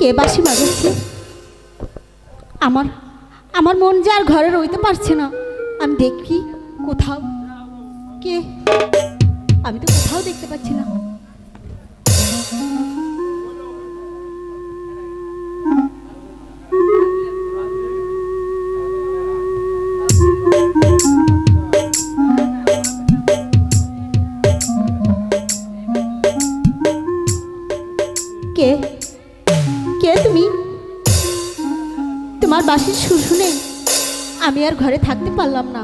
কে বাঁশি বাজাচ্ছে? আমার আমার মন যে আর ঘরে রইতে পারছে না। আমি দেখি কোথাও কে, আমি তো কোথাও দেখতে পাচ্ছি না। কে কে তুমি? তোমার বাঁশির সুর শুনে আমি আর ঘরে থাকতে পারলাম না।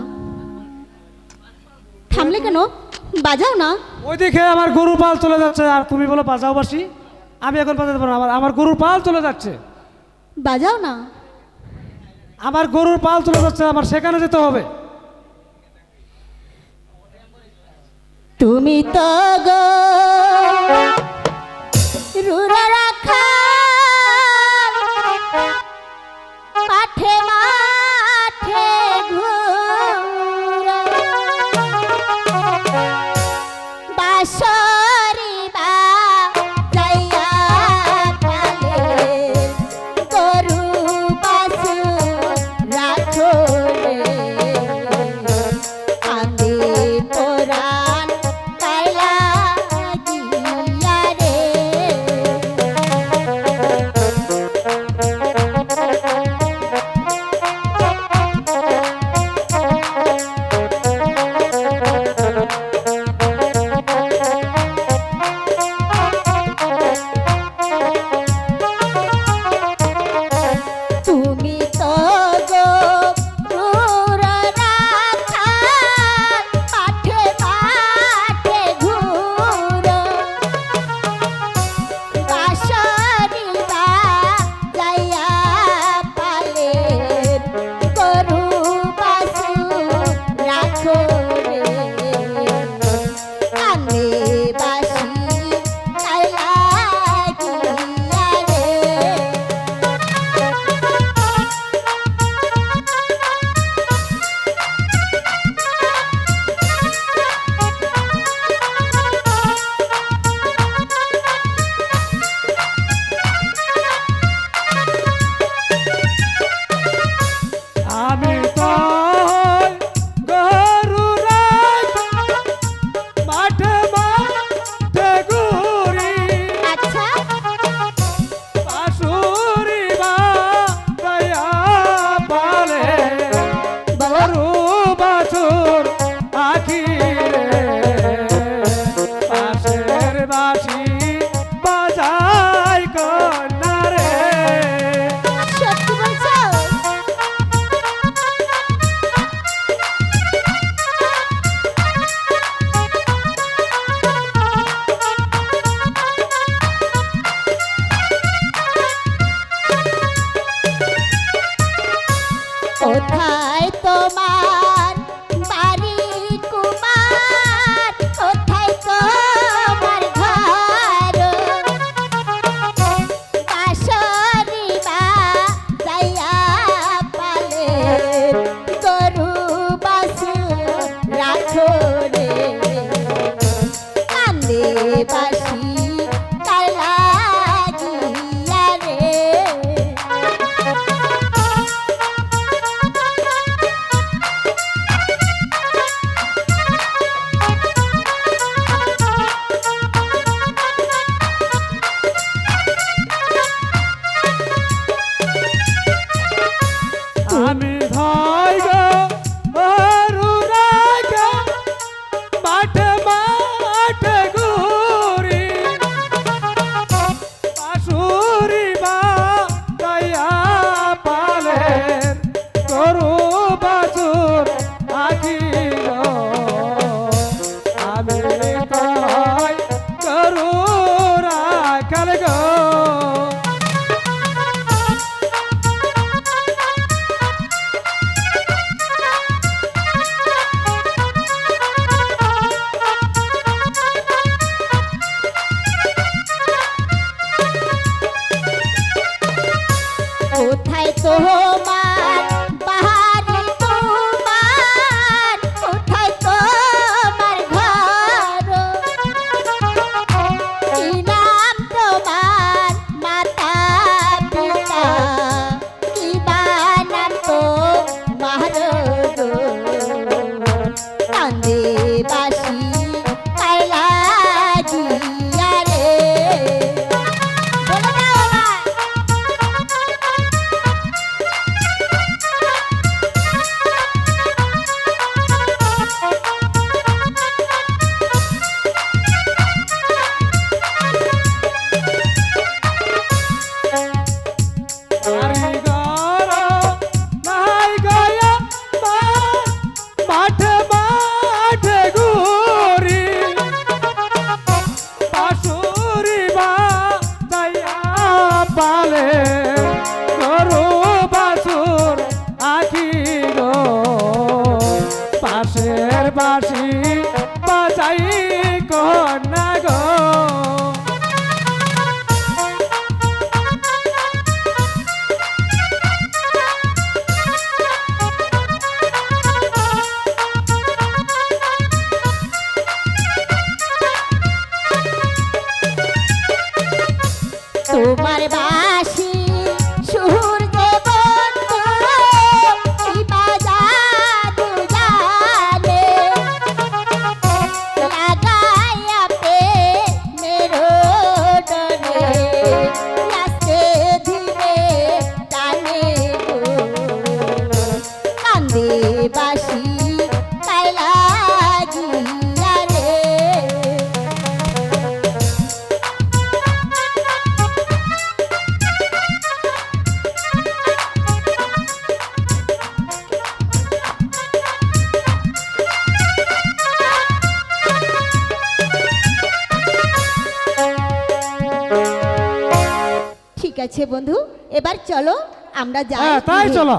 থামলে কেন? বাজাও না। ওই দিকে আমার গরুর পাল চলে যাচ্ছে আর তুমি বলো বাজাও বাঁশি। আমি এখন বাজাতে পারবো না, আমার গরুর পাল চলে যাচ্ছে। বাজাও না। আমার গরুর পাল চলে যাচ্ছে, আমার সেখানে যেতে হবে। তুমি তো গো রুরা রাখা মাঠে মাঠে ঘুরো, বাঁশরি বাজাইয়া কালে গরু বাছুর রাখো রে, কাঁদে পরাণ কাইলা গিয়া রে। তুমি তো গো রুরা রাখা মাঠে মাঠে ঘুরো, বাঁশরি বাজাইয়া পালের গরু বাছুর রাখো রে, কানে বাঁশি কাইলা গিয়া রে। আমি তো গরু রাখা মাঠে মাঠে ঘুরি, আচ্ছা, বাঁশুরি বাজাইয়া পালে গরু বাছুর আখি রে, পাশের বাঁশি বাজাই কন্যা রে। সত্যি বলছো? কোথায় তোমার বাড়ি কুমার, কোথায় তোমার ঘর, বাঁশরি বাজাইয়া পালের গরু বাছুর রাখো রে, কান্দে বাঁশি কাইলা গিয়া রে। আমি ভাই গো গরু রাখা মাঠে মাঠে ঘুরি, বাঁশুরি বাজাইয়া পালের গরু বাছুর আখি গো, আমি কই গরু রাখাল গো। কোথায় তোমার বাড়ি তোমার, কন্যা গো তোমার বাসি সুর যে বন্ধু কি বাজাদু জানে লাগাইয়া পে মেরো ডনে লাস্তে ধীরে টানে গো কান্দে বাসি তাই লাগিয়া রে ঠিক আছে বন্ধু, এবার চলো আমরা যাই। হ্যাঁ তাই চলো।